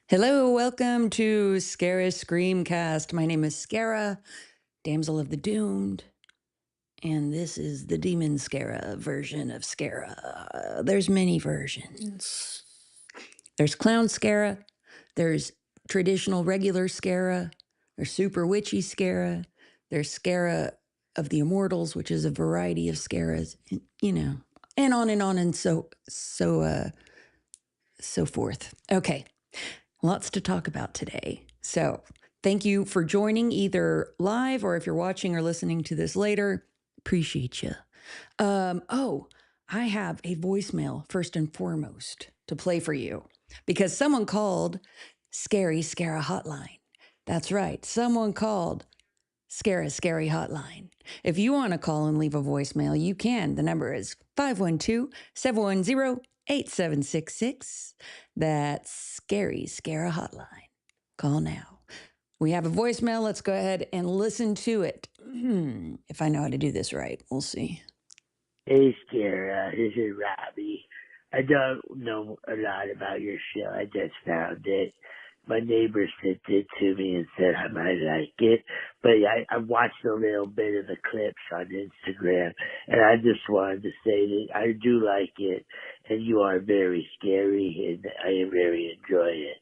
Hello, welcome to Scara Screamcast. My name is Scara, Damsel of the Doomed, and this is the Demon Scara version of Scara. There's many versions. There's Clown Scara, there's traditional regular Scara, there's Super Witchy Scara, there's Scara of the Immortals, which is a variety of Scaras, and on and so forth. Okay. Lots to talk about today. So, thank you for joining either live or if you're watching or listening to this later. Appreciate you. I have a voicemail first and foremost to play for you because someone called Scary Hotline. That's right. Someone called Scary Hotline. If you want to call and leave a voicemail, you can. The number is 512-710-8766. That's Scary Hotline. Call now. We have a voicemail. Let's go ahead and listen to it. If I know how to do this right, we'll see. Hey, Scara, this is Robbie. I don't know a lot about your show. I just found it. My neighbor sent it to me and said I might like it. But I watched a little bit of the clips on Instagram, and I just wanted to say that I do like it, and you are very scary, and I really enjoy it.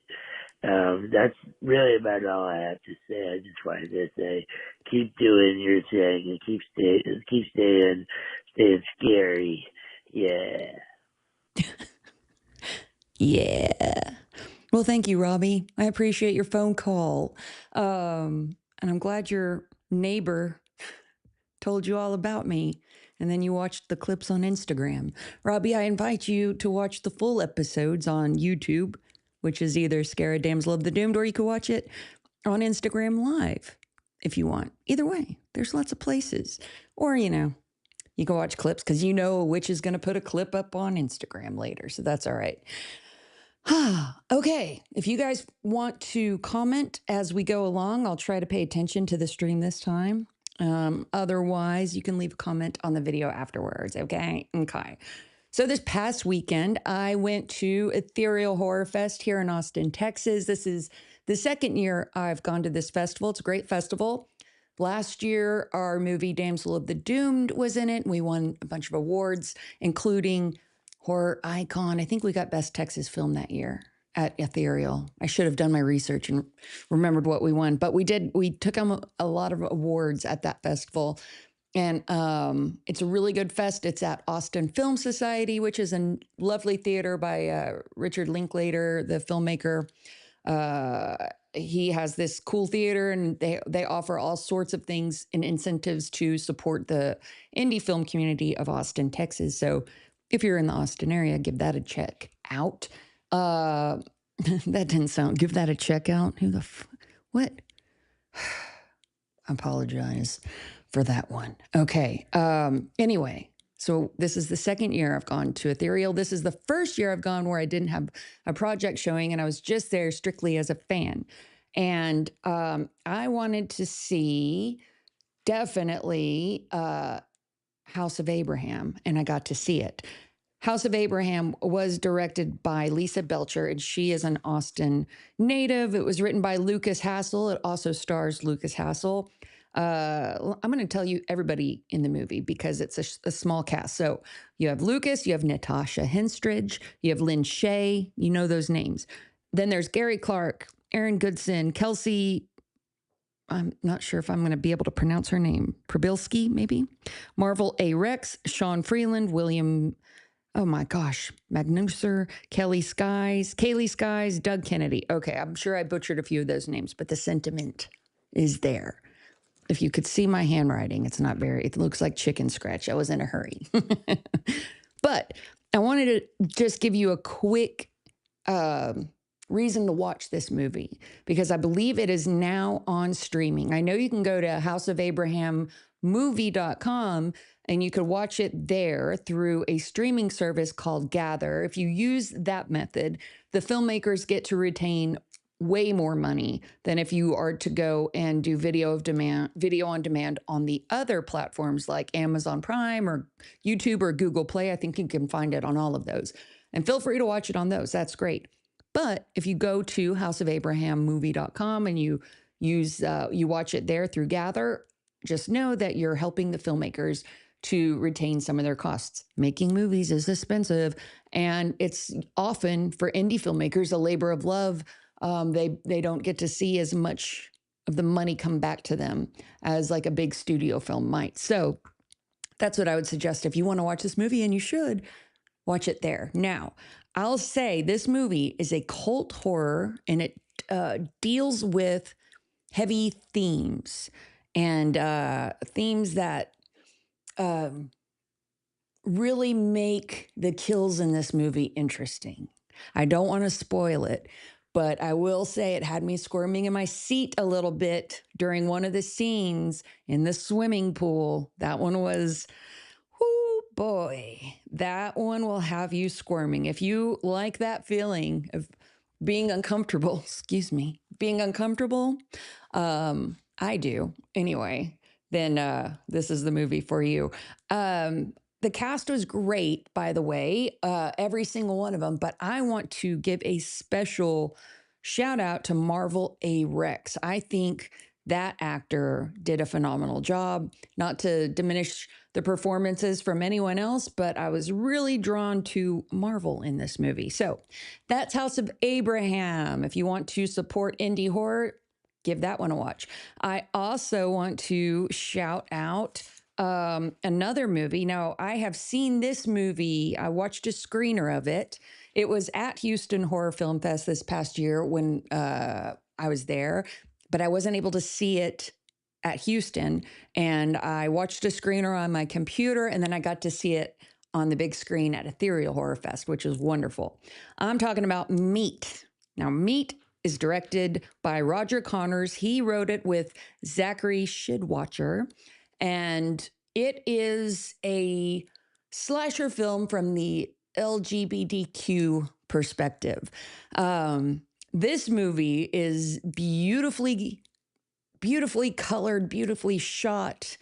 That's really about all I have to say. I just wanted to say, keep doing your thing and keep staying scary. Yeah. Yeah. Well, thank you, Robbie. I appreciate your phone call. And I'm glad your neighbor told you all about me. And then you watched the clips on Instagram. Robbie, I invite you to watch the full episodes on YouTube, which is either Scare Damsel of the Doomed, or you could watch it on Instagram Live if you want. Either way, there's lots of places. Or, you can watch clips because a witch is going to put a clip up on Instagram later. So that's all right. Okay. If you guys want to comment as we go along, I'll try to pay attention to the stream this time. Otherwise, you can leave a comment on the video afterwards. Okay. So this past weekend, I went to Ethereal Horror Fest here in Austin, Texas. This is the second year I've gone to this festival. It's a great festival. Last year, our movie Damsel of the Doomed was in it. We won a bunch of awards, including Horror Icon. I think we got Best Texas Film that year at Ethereal. I should have done my research and remembered what we won, but we did. We took home a lot of awards at that festival. And it's a really good fest. It's at Austin Film Society, which is a lovely theater by Richard Linklater, the filmmaker. He has this cool theater, and they offer all sorts of things and incentives to support the indie film community of Austin, Texas. So if you're in the Austin area, give that a check out. That didn't sound. Give that a check out. What? I apologize for that one. Okay. Anyway, so this is the second year I've gone to Ethereal. This is the first year I've gone where I didn't have a project showing, and I was just there strictly as a fan. And I wanted to see definitely House of Abraham, and I got to see it. House of Abraham was directed by Lisa Belcher, and she is an Austin native. It was written by Lucas Hassel. It also stars Lucas Hassel. I'm going to tell you everybody in the movie because it's a small cast. So you have Lucas, you have Natasha Henstridge, you have Lynn Shay. You know those names. Then there's Gary Clark, Aaron Goodson, Kelsey. I'm not sure if I'm going to be able to pronounce her name. Prabilski, maybe. Marvel A. Rex, Sean Freeland, William. Oh my gosh, Magnuser, Kaylee Skies, Doug Kennedy. Okay, I'm sure I butchered a few of those names, but the sentiment is there. If you could see my handwriting, it looks like chicken scratch. I was in a hurry. But I wanted to just give you a quick reason to watch this movie because I believe it is now on streaming. I know you can go to houseofabrahammovie.com and you could watch it there through a streaming service called Gather. If you use that method, the filmmakers get to retain way more money than if you are to go and do video on demand on the other platforms like Amazon Prime or YouTube or Google Play. I think you can find it on all of those. And feel free to watch it on those. That's great. But if you go to houseofabrahammovie.com and you watch it there through Gather, just know that you're helping the filmmakers to retain some of their costs. Making movies is expensive, and it's often for indie filmmakers a labor of love. They don't get to see as much of the money come back to them as like a big studio film might. So that's what I would suggest if you want to watch this movie, and you should watch it there. Now, I'll say this movie is a cult horror, and it deals with heavy themes and themes that really make the kills in this movie interesting. I don't want to spoil it, but I will say it had me squirming in my seat a little bit during one of the scenes in the swimming pool. That one was, oh boy, that one will have you squirming. If you like that feeling of being uncomfortable, excuse me, being uncomfortable, I do anyway, then this is the movie for you. The cast was great, by the way, every single one of them, but I want to give a special shout out to Marvel A. Rex. I think that actor did a phenomenal job. Not to diminish the performances from anyone else, but I was really drawn to Marvel in this movie. So that's House of Abraham. If you want to support indie horror, give that one a watch. I also want to shout out another movie. Now, I have seen this movie. I watched a screener of it. It was at Houston Horror Film Fest this past year when I was there, but I wasn't able to see it at Houston. And I watched a screener on my computer, and then I got to see it on the big screen at Ethereal Horror Fest, which is wonderful. I'm talking about Meat. Now, Meat is directed by Roger Connors. He wrote it with Zachary Shidwatcher, and it is a slasher film from the LGBTQ perspective. This movie is beautifully colored, beautifully shot.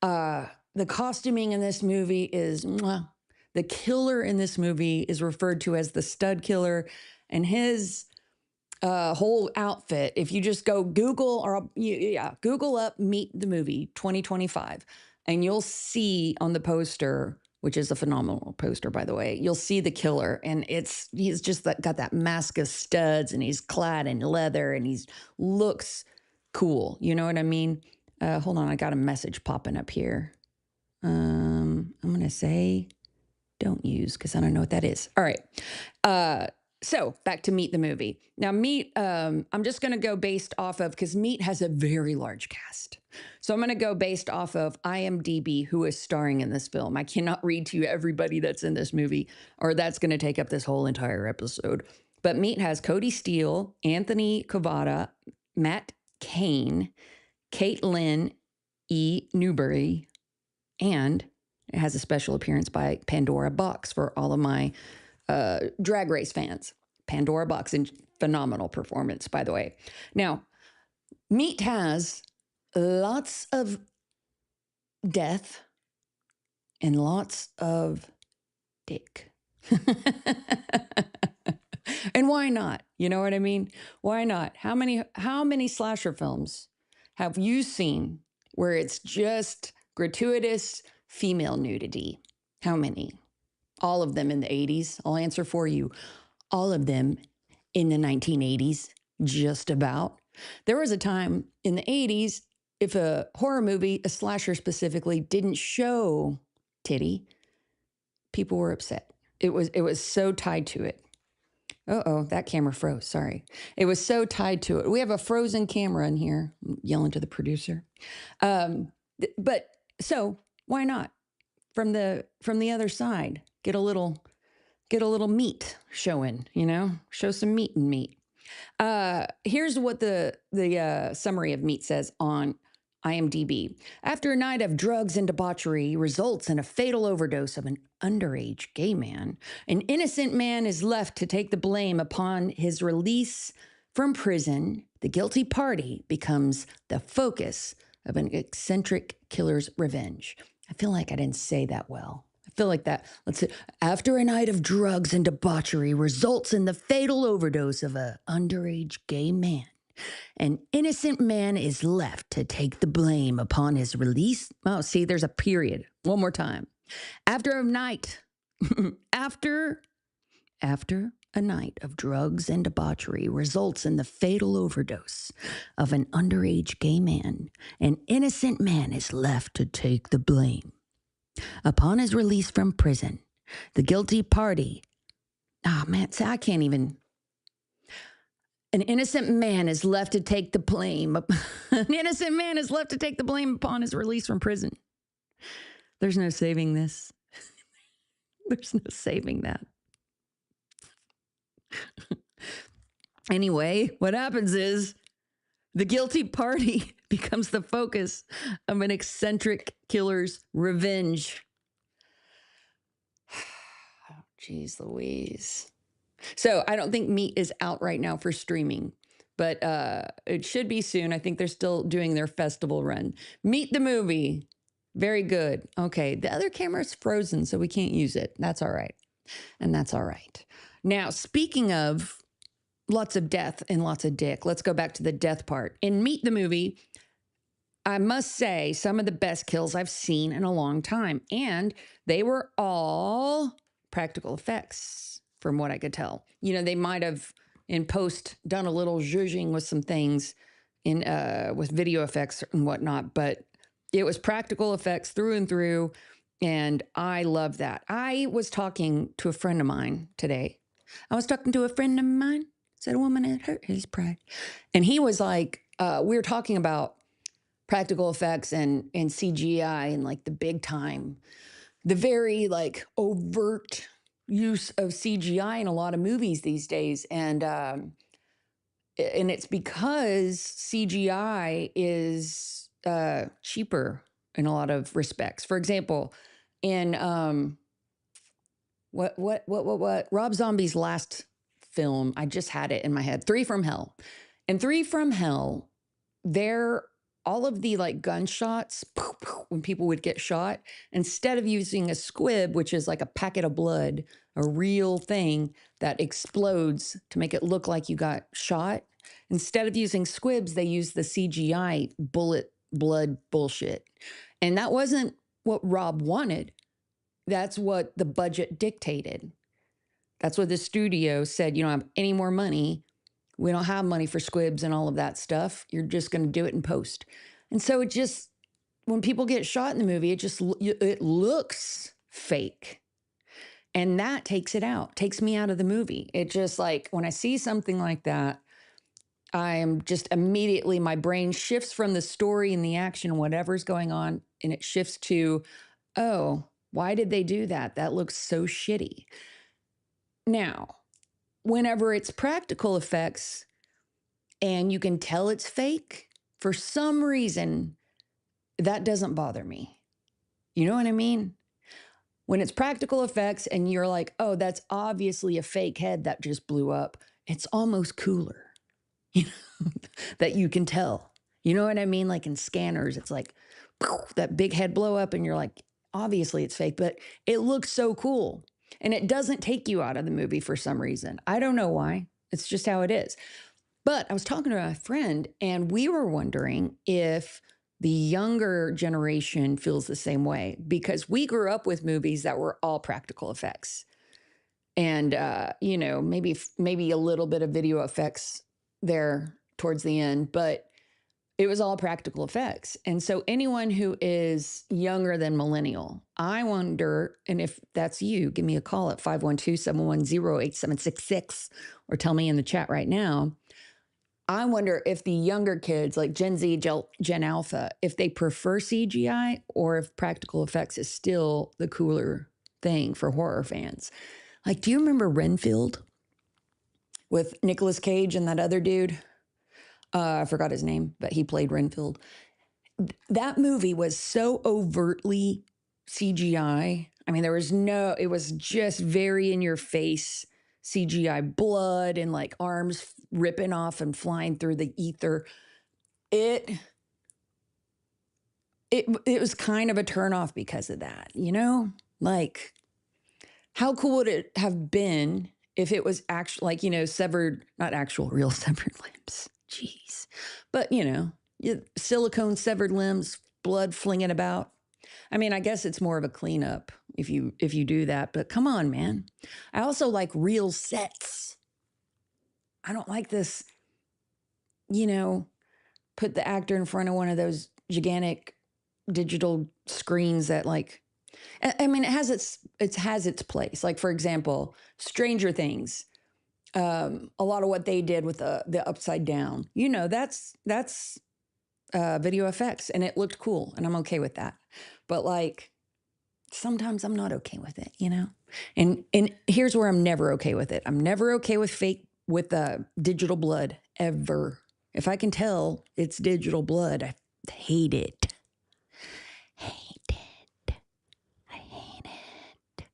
The costuming in this movie is mwah. The killer in this movie is referred to as the stud killer, and his whole outfit. If you just go Google Google up Meat the Movie 2025, and you'll see on the poster, which is a phenomenal poster, by the way, you'll see the killer, and he's just got that mask of studs, and he's clad in leather, and he's looks cool. You know what I mean? Hold on, I got a message popping up here. I'm gonna say don't use because I don't know what that is. All right. So back to Meat the Movie. Now, Meat, I'm just going to go based off of, because Meat has a very large cast. So I'm going to go based off of IMDb, who is starring in this film. I cannot read to you everybody that's in this movie, or that's going to take up this whole entire episode. But Meat has Cody Steele, Anthony Cavada, Matt Cain, Caitlin E. Newberry, and it has a special appearance by Pandora Box for all of my Drag Race fans. Pandora Box, and phenomenal performance, by the way. Now, Meat has lots of death and lots of dick. And why not? You know what I mean? Why not? How many slasher films have you seen where it's just gratuitous female nudity? How many? All of them in the 80s. I'll answer for you. All of them in the 1980s, just about. There was a time in the 80s, if a horror movie, a slasher specifically, didn't show titty, people were upset. It was so tied to it. Uh-oh, that camera froze. Sorry. It was so tied to it. We have a frozen camera in here. I'm yelling to the producer. But so why not? From the other side, get a little meat showing, show some meat in Meat. Here's what the summary of Meat says on IMDb. After a night of drugs and debauchery results in a fatal overdose of an underage gay man, an innocent man is left to take the blame upon his release from prison. The guilty party becomes the focus of an eccentric killer's revenge. I feel like I didn't say that well. I feel like that. Let's see. After a night of drugs and debauchery results in the fatal overdose of a underage gay man, an innocent man is left to take the blame upon his release. Oh, see, there's a period. One more time. After a night, after a night of drugs and debauchery results in the fatal overdose of an underage gay man, an innocent man is left to take the blame. Upon his release from prison, the guilty party. Ah, man, see, I can't even. An innocent man is left to take the blame. An innocent man is left to take the blame upon his release from prison. There's no saving this. There's no saving that. Anyway, what happens is the guilty party becomes the focus of an eccentric killer's revenge. Oh, geez Louise. So I don't think Meat is out right now for streaming, but it should be soon. I think they're still doing their festival run. Meat the movie. Very good. Okay. The other camera's frozen, so we can't use it. That's all right. And that's all right. Now, speaking of lots of death and lots of dick, let's go back to the death part. In Meat the movie, I must say some of the best kills I've seen in a long time. And they were all practical effects, from what I could tell. You know, they might have in post done a little zhuzhing with some things in with video effects and whatnot, but it was practical effects through and through. And I love that. I was talking to a friend of mine today. Said a woman had hurt his pride. And he was like, we were talking about practical effects and CGI and like the big time, the very like overt use of CGI in a lot of movies these days. And it's because CGI is cheaper in a lot of respects. For example, in what Rob Zombie's last film, I just had it in my head, 3 from Hell. In 3 from Hell, all of the like gunshots, when people would get shot, instead of using a squib, which is like a packet of blood, a real thing that explodes to make it look like you got shot, instead of using squibs, they used the CGI bullet blood bullshit. And that wasn't what Rob wanted. That's what the budget dictated. That's what the studio said. You don't have any more money. We don't have money for squibs and all of that stuff. You're just going to do it in post. And so it just, when people get shot in the movie, it looks fake. And that takes it out, takes me out of the movie. It just like, when I see something like that, I'm just immediately, my brain shifts from the story and the action, whatever's going on, and it shifts to, oh, why did they do that? That looks so shitty. Now, whenever it's practical effects and you can tell it's fake, for some reason, that doesn't bother me. You know what I mean? When it's practical effects and you're like, oh, that's obviously a fake head that just blew up, it's almost cooler, you know, that you can tell. You know what I mean? Like in scanners, it's like that big head blow up and you're like, obviously it's fake, but it looks so cool. And it doesn't take you out of the movie for some reason. I don't know why. It's just how it is. But I was talking to a friend and we were wondering if the younger generation feels the same way, because we grew up with movies that were all practical effects. And, you know, maybe a little bit of video effects there towards the end, but it was all practical effects. And so anyone who is younger than millennial, I wonder, and if that's you, give me a call at 512-710-8766 or tell me in the chat right now. I wonder if the younger kids like Gen Z, Gen Alpha, if they prefer CGI or if practical effects is still the cooler thing for horror fans. Like, do you remember Renfield with Nicolas Cage and that other dude? I forgot his name, but he played Renfield. That movie was so overtly CGI. I mean, it was just very in your face CGI blood and like arms ripping off and flying through the ether. It was kind of a turnoff because of that, you know? Like, how cool would it have been if it was actual, like, severed, not actual real severed limbs. Jeez. But, silicone severed limbs, blood flinging about. I mean, I guess it's more of a cleanup if you do that, but come on, man. I also like real sets. I don't like this, you know, put the actor in front of one of those gigantic digital screens that like I mean it has its place. Like for example, Stranger Things. A lot of what they did with the upside down, that's video effects, and it looked cool, and I'm okay with that. But like sometimes I'm not okay with it. And here's where I'm never okay with it. I'm never okay with fake with digital blood ever. If I can tell it's digital blood, I hate it. Hate it. I hate it.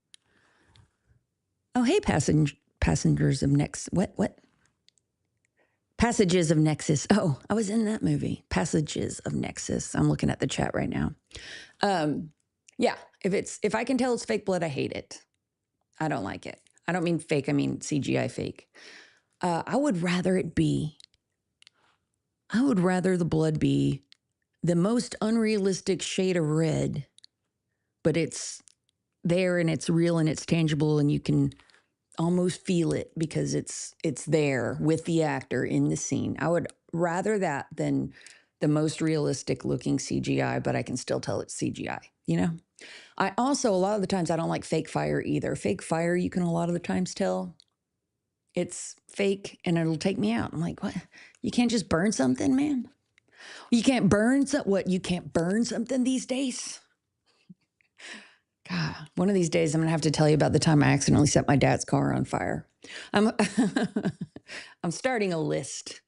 Oh, hey, passengers of Next. What? Passages of Nexus. Oh, I was in that movie. Passages of Nexus. I'm looking at the chat right now. Yeah, if I can tell it's fake blood, I hate it. I don't like it. I don't mean fake, I mean CGI fake. I would rather the blood be the most unrealistic shade of red, but it's there and it's real and it's tangible and you can almost feel it because it's there with the actor in the scene. I would rather that than the most realistic looking CGI, but I can still tell it's CGI. I also, a lot of the times, I don't like fake fire either. Fake fire, you can a lot of the times tell it's fake and it'll take me out. I'm like, what? You can't just burn something, man? You can't burn what? You can't burn something these days? God, one of these days I'm going to have to tell you about the time I accidentally set my dad's car on fire. I'm I'm starting a list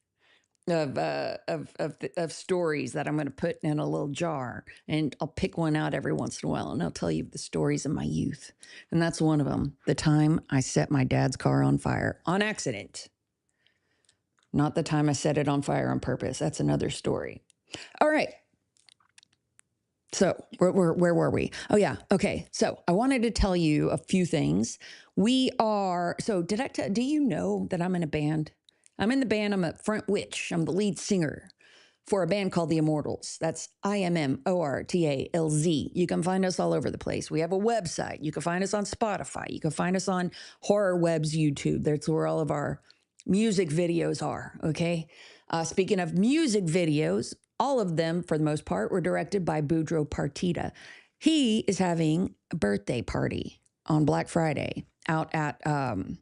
of stories that I'm going to put in a little jar, and I'll pick one out every once in a while, and I'll tell you the stories of my youth. And that's one of them. The time I set my dad's car on fire on accident. Not the time I set it on fire on purpose. That's another story. All right. So where were we? Oh yeah. Okay. So I wanted to tell you a few things. Do you know that I'm in a band? I'm in the band. I'm a front witch. I'm the lead singer for a band called The Immortals. That's IMMORTALZ. You can find us all over the place. We have a website. You can find us on Spotify. You can find us on Horror Web's YouTube. That's where all of our music videos are. Okay. Speaking of music videos, all of them, for the most part, were directed by Boudreaux Partita. He is having a birthday party on Black Friday out in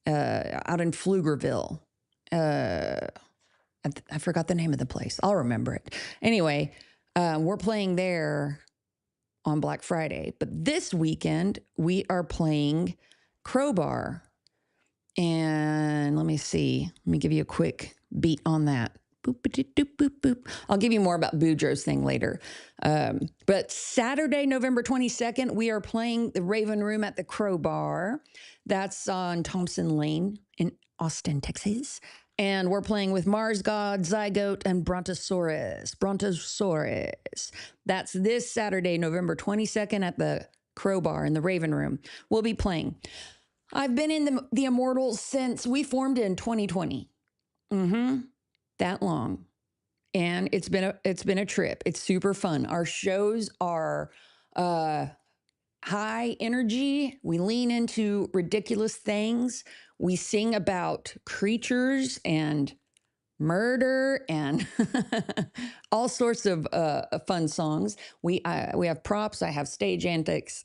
Pflugerville. I forgot the name of the place. I'll remember it. Anyway, we're playing there on Black Friday. But this weekend, we are playing Crowbar. And let me see. Let me give you a quick beat on that. Boop, boop, boop, boop. I'll give you more about Boudreaux's thing later. But Saturday, November 22nd, we are playing the Raven Room at the Crowbar. That's on Thompson Lane in Austin, Texas. And we're playing with Mars God, Zygote, and Brontosaurus. That's this Saturday, November 22nd at the Crowbar in the Raven Room. We'll be playing. I've been in the Immortals since we formed in 2020. That long. And it's been a trip. It's super fun. Our shows are high energy. We lean into ridiculous things. We sing about creatures and murder and all sorts of fun songs. We have props. I have stage antics,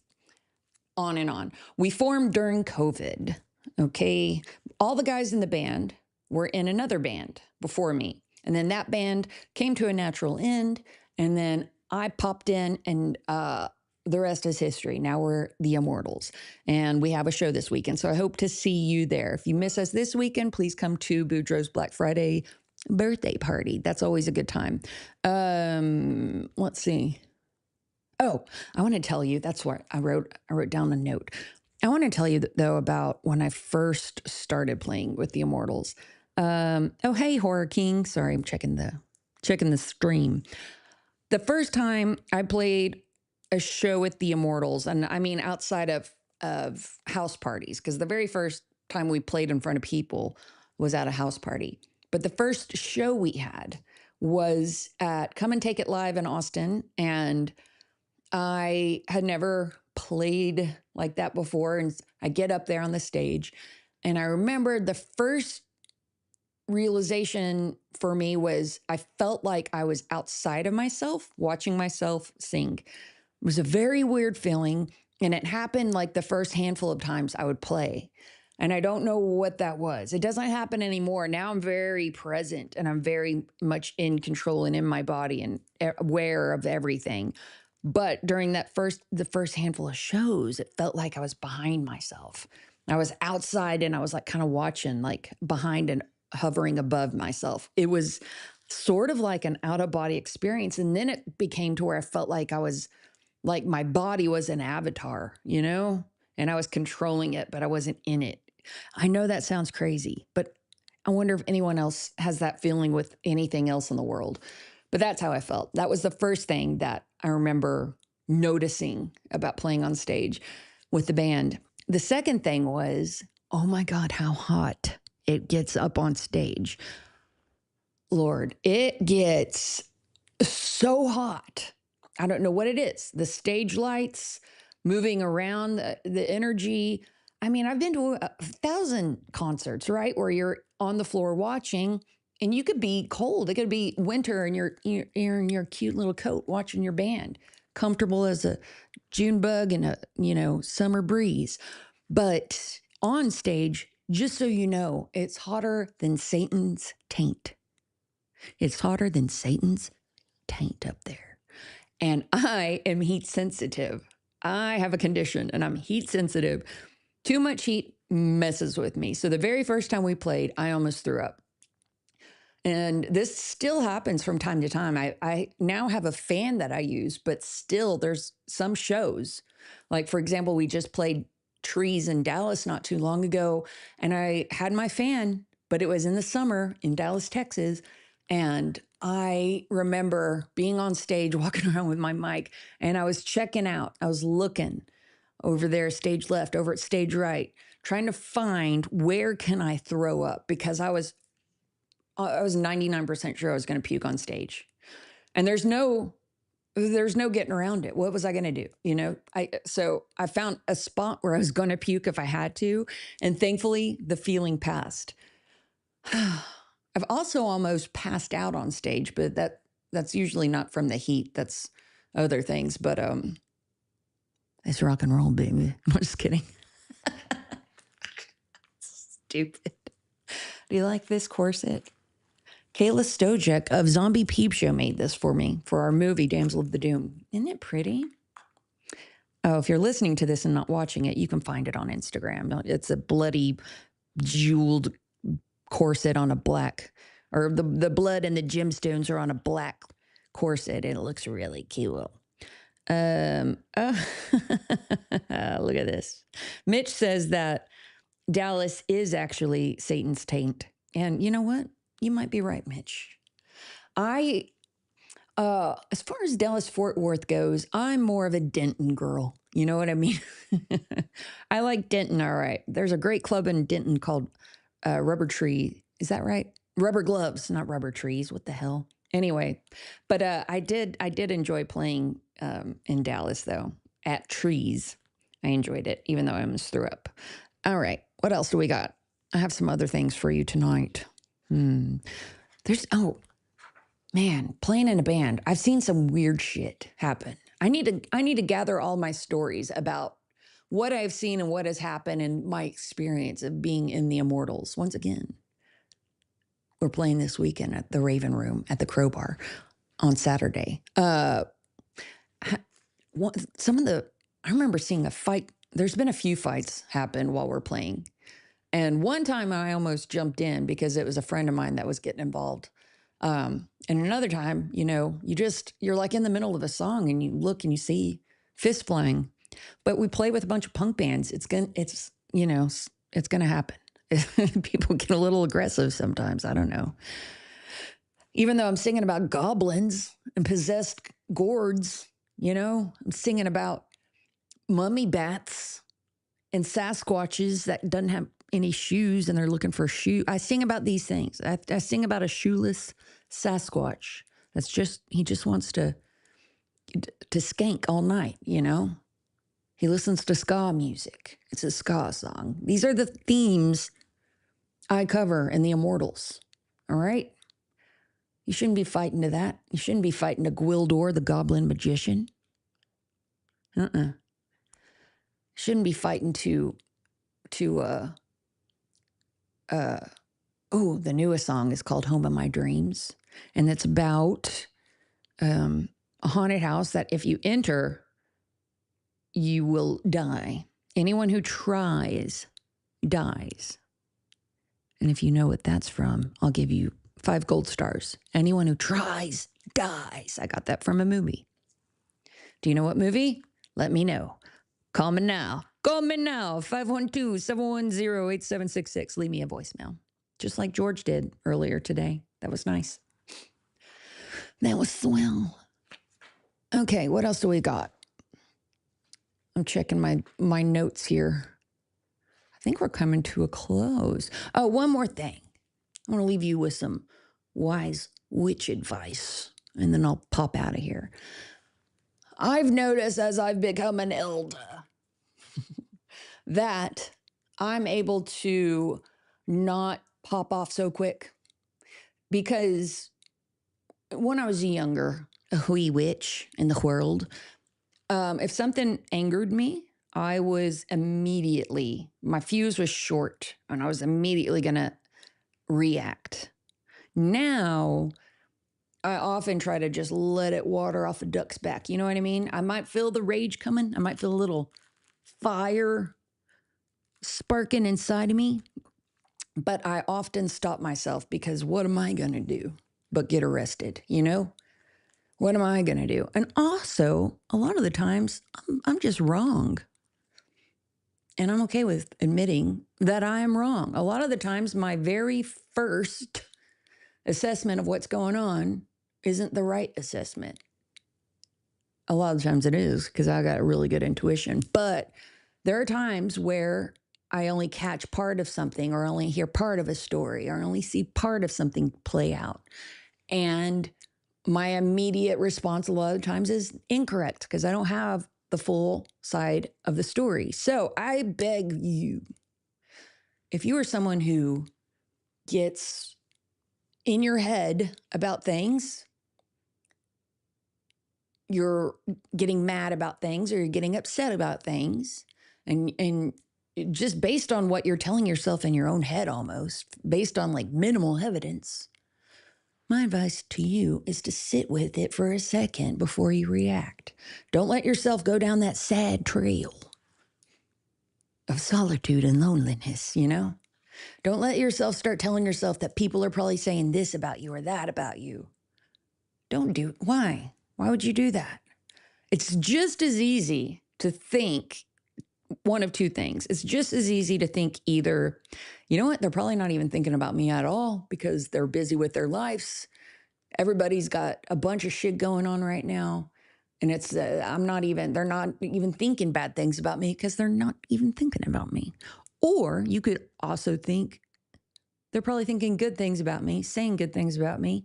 on and on. We formed during COVID. Okay. All the guys in the band were in another band before me. And then that band came to a natural end. And then I popped in, and the rest is history. Now we're the Immortals, and we have a show this weekend. So I hope to see you there. If you miss us this weekend, please come to Boudreaux's Black Friday birthday party. That's always a good time. Let's see. Oh, I want to tell you, that's what I wrote down a note. I want to tell you, though, about when I first started playing with the Immortals. Oh, hey, Horror King. Sorry, I'm checking the stream. The first time I played a show at the Immortals, and I mean outside of house parties, because the very first time we played in front of people was at a house party. But the first show we had was at Come and Take It Live in Austin, and I had never played like that before. And I get up there on the stage, and I remember the first realization for me was I felt like I was outside of myself watching myself sing. It was a very weird feeling. And it happened like the first handful of times I would play. And I don't know what that was. It doesn't happen anymore. Now I'm very present and I'm very much in control and in my body and aware of everything. But during the first handful of shows, it felt like I was behind myself. I was outside and I was like kind of watching, like behind and hovering above myself. It was sort of like an out of body experience. And then it became to where I felt like I was like my body was an avatar, you know, and I was controlling it, but I wasn't in it. I know that sounds crazy, but I wonder if anyone else has that feeling with anything else in the world. But that's how I felt. That was the first thing that I remember noticing about playing on stage with the band. The second thing was, oh my God, how hot it gets up on stage. Lord, it gets so hot. I don't know what it is. The stage lights, moving around, the energy. I mean, I've been to 1,000 concerts, right? Where you're on the floor watching and you could be cold. It could be winter and you're in your cute little coat watching your band, comfortable as a June bug in a, summer breeze. But on stage, just so you know, it's hotter than Satan's taint. It's hotter than Satan's taint up there. And I am heat sensitive. I have a condition and I'm heat sensitive. Too much heat messes with me. So the very first time we played, I almost threw up. And this still happens from time to time. I now have a fan that I use, but still there's some shows. Like, for example, we just played Trees in Dallas not too long ago, and I had my fan, but it was in the summer in Dallas, Texas. And I remember being on stage, walking around with my mic, and I was checking out. I was looking over there, stage left, over at stage right, trying to find where can I throw up because I was 99% sure I was going to puke on stage. And there's no getting around it. What was I going to do? So I found a spot where I was going to puke if I had to. And thankfully the feeling passed. I've also almost passed out on stage, but that's usually not from the heat. That's other things. But it's rock and roll, baby. I'm just kidding. Stupid. Do you like this corset? Kayla Stojek of Zombie Peep Show made this for me for our movie, Damsel of the Doom. Isn't it pretty? Oh, if you're listening to this and not watching it, you can find it on Instagram. It's a bloody, jeweled corset on a black, or the blood and the gemstones are on a black corset, and it looks really cool. Oh, look at this. Mitch says that Dallas is actually Satan's taint. And you know what? You might be right, Mitch. As far as Dallas Fort Worth goes, I'm more of a Denton girl. You know what I mean? I like Denton. All right. There's a great club in Denton called Rubber Tree. Is that right? Rubber Gloves, not Rubber Trees. What the hell? Anyway, but I did enjoy playing in Dallas though at Trees. I enjoyed it, even though I almost threw up. All right. What else do we got? I have some other things for you tonight. Man, playing in a band. I've seen some weird shit happen. I need to gather all my stories about what I've seen and what has happened and my experience of being in the Immortals. Once again, we're playing this weekend at the Raven Room at the Crowbar on Saturday. I remember seeing a fight. There's been a few fights happen while we're playing. And one time I almost jumped in because it was a friend of mine that was getting involved. And another time, you're like in the middle of a song and you look and you see fist flying. But we play with a bunch of punk bands. It's gonna happen. People get a little aggressive sometimes. I don't know. Even though I'm singing about goblins and possessed gourds, I'm singing about mummy bats and Sasquatches that doesn't have any shoes and they're looking for a shoe. I sing about these things. I sing about a shoeless Sasquatch. He just wants to skank all night, He listens to ska music. It's a ska song. These are the themes I cover in the Immortals. All right? You shouldn't be fighting to that. You shouldn't be fighting to Gwildor, the goblin magician. Shouldn't be fighting to the newest song is called Home of My Dreams. And it's about a haunted house that if you enter, you will die. Anyone who tries dies. And if you know what that's from, I'll give you 5 gold stars. Anyone who tries dies. I got that from a movie. Do you know what movie? Let me know. Call me now. Call me now. 512-710-8766. Leave me a voicemail. Just like George did earlier today. That was nice. That was swell. Okay, what else do we got? I'm checking my notes here. I think we're coming to a close. Oh, one more thing. I want to leave you with some wise witch advice, and then I'll pop out of here. I've noticed as I've become an elder that I'm able to not pop off so quick, because when I was younger, a wee witch in the world, if something angered me, I was immediately, my fuse was short, and I was immediately going to react. Now, I often try to just let it water off a duck's back. You know what I mean? I might feel the rage coming. I might feel a little fire sparking inside of me. But I often stop myself, because what am I going to do but get arrested? What am I going to do? And also, a lot of the times, I'm just wrong. And I'm okay with admitting that I am wrong. A lot of the times, my very first assessment of what's going on isn't the right assessment. A lot of times it is, because I got a really good intuition. But there are times where I only catch part of something, or only hear part of a story, or only see part of something play out. And my immediate response a lot of times is incorrect, because I don't have the full side of the story. So I beg you, if you are someone who gets in your head about things, you're getting mad about things, or you're getting upset about things, and just based on what you're telling yourself in your own head, almost based on like minimal evidence, my advice to you is to sit with it for a second before you react. Don't let yourself go down that sad trail of solitude and loneliness, Don't let yourself start telling yourself that people are probably saying this about you or that about you. Don't do it. Why? Why would you do that? It's just as easy to think one of two things. It's just as easy to think either, you know what, they're probably not even thinking about me at all, because they're busy with their lives. Everybody's got a bunch of shit going on right now. And they're not even thinking bad things about me, because they're not even thinking about me. Or you could also think they're probably thinking good things about me, saying good things about me,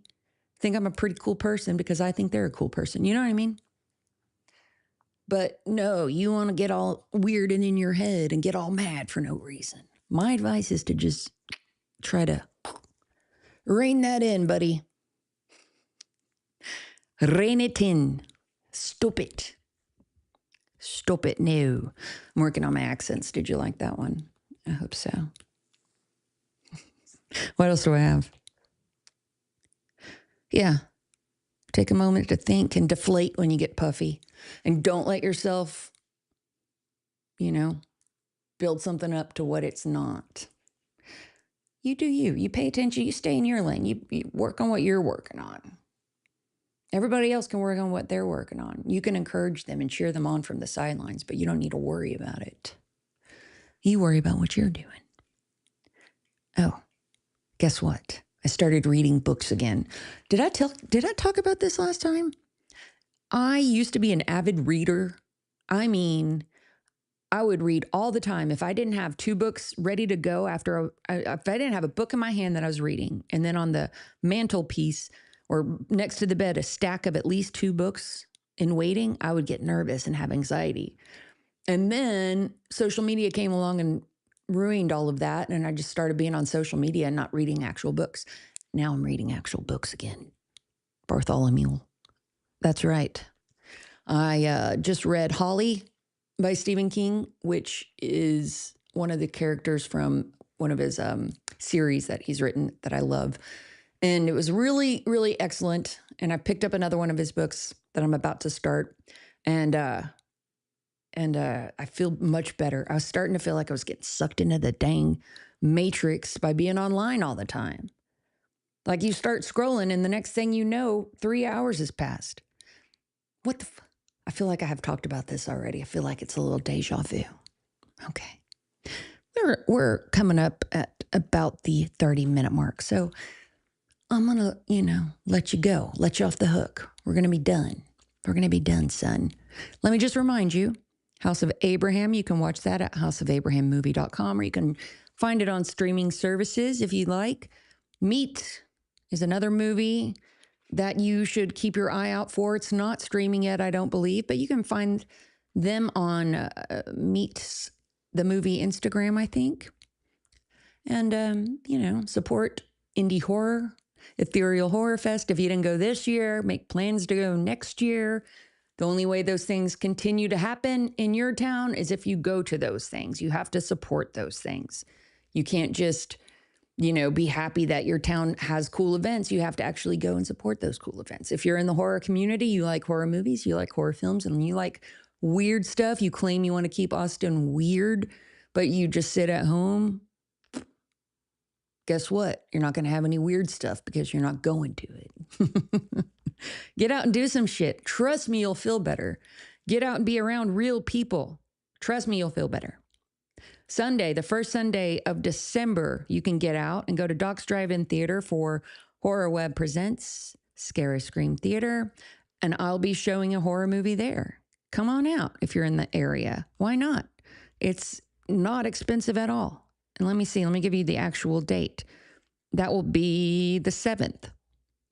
think I'm a pretty cool person because I think they're a cool person. You know what I mean? But no, you want to get all weird and in your head and get all mad for no reason. My advice is to just try to rein that in, buddy. Rein it in. Stop it. Stop it. No. I'm working on my accents. Did you like that one? I hope so. What else do I have? Yeah. Take a moment to think and deflate when you get puffy. And don't let yourself, build something up to what it's not. You do you. You pay attention. You stay in your lane. You work on what you're working on. Everybody else can work on what they're working on. You can encourage them and cheer them on from the sidelines, but you don't need to worry about it. You worry about what you're doing. Oh, guess what? I started reading books again. Did I talk about this last time? I used to be an avid reader. I mean, I would read all the time. If I didn't have 2 books ready to go if I didn't have a book in my hand that I was reading, and then on the mantelpiece or next to the bed, a stack of at least 2 books in waiting, I would get nervous and have anxiety. And then social media came along and ruined all of that, and I just started being on social media and not reading actual books. Now I'm reading actual books again. Bartholomew. That's right. I just read Holly by Stephen King, which is one of the characters from one of his series that he's written that I love. And it was really, really excellent. And I picked up another one of his books that I'm about to start. And I feel much better. I was starting to feel like I was getting sucked into the dang matrix by being online all the time. Like you start scrolling, and the next thing you know, 3 hours has passed. What the I feel like I have talked about this already. I feel like it's a little deja vu. Okay. We're coming up at about the 30-minute mark. So I'm going to, let you go, let you off the hook. We're going to be done. We're going to be done, son. Let me just remind you, House of Abraham, you can watch that at houseofabrahammovie.com, or you can find it on streaming services if you like. Meat is another movie that you should keep your eye out for. It's not streaming yet, I don't believe, but you can find them on Meet's the movie Instagram, I think. And, support indie horror, Ethereal Horror Fest. If you didn't go this year, make plans to go next year. The only way those things continue to happen in your town is if you go to those things. You have to support those things. You can't just be happy that your town has cool events. You have to actually go and support those cool events. If you're in the horror community, you like horror movies, you like horror films, and you like weird stuff, you claim you want to keep Austin weird, but you just sit at home, guess what? You're not going to have any weird stuff because you're not going to it. Get out and do some shit. Trust me, you'll feel better. Get out and be around real people. Trust me, you'll feel better. Sunday, the first Sunday of December, you can get out and go to Doc's Drive-In Theater for Horror Web Presents Scary Scream Theater, and I'll be showing a horror movie there. Come on out if you're in the area. Why not? It's not expensive at all. And let me give you the actual date. That will be the 7th.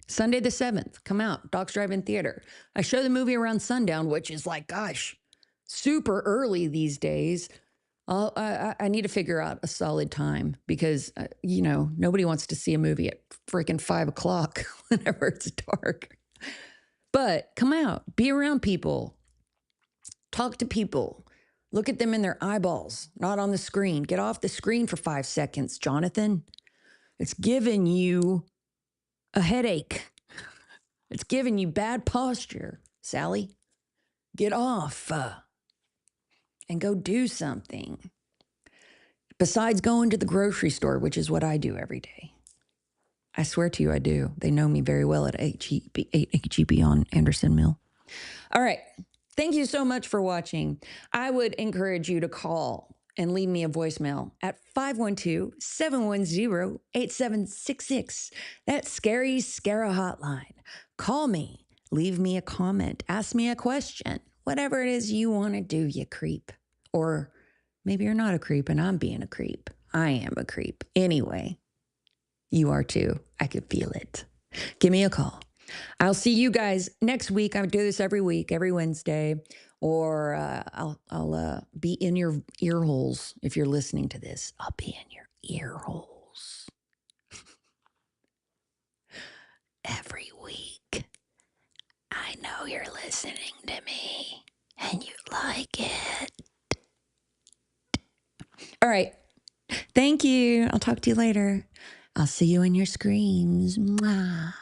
Sunday the 7th. Come out, Doc's Drive-In Theater. I show the movie around sundown, which is like, gosh, super early these days. I need to figure out a solid time because, nobody wants to see a movie at freaking 5 o'clock whenever it's dark. But come out, be around people, talk to people, look at them in their eyeballs, not on the screen. Get off the screen for 5 seconds, Jonathan. It's giving you a headache. It's giving you bad posture, Sally. Get off. And go do something. Besides going to the grocery store, which is what I do every day. I swear to you, I do. They know me very well at HEB on Anderson Mill. All right. Thank you so much for watching. I would encourage you to call and leave me a voicemail at 512-710-8766. That's Scary Scara Hotline. Call me. Leave me a comment. Ask me a question. Whatever it is you want to do, you creep. Or maybe you're not a creep and I'm being a creep. I am a creep. Anyway, you are too. I could feel it. Give me a call. I'll see you guys next week. I do this every week, every Wednesday, or I'll be in your ear holes. If you're listening to this, I'll be in your ear holes every week. I know you're listening to me and you like it. All right. Thank you. I'll talk to you later. I'll see you in your screams. Mwah.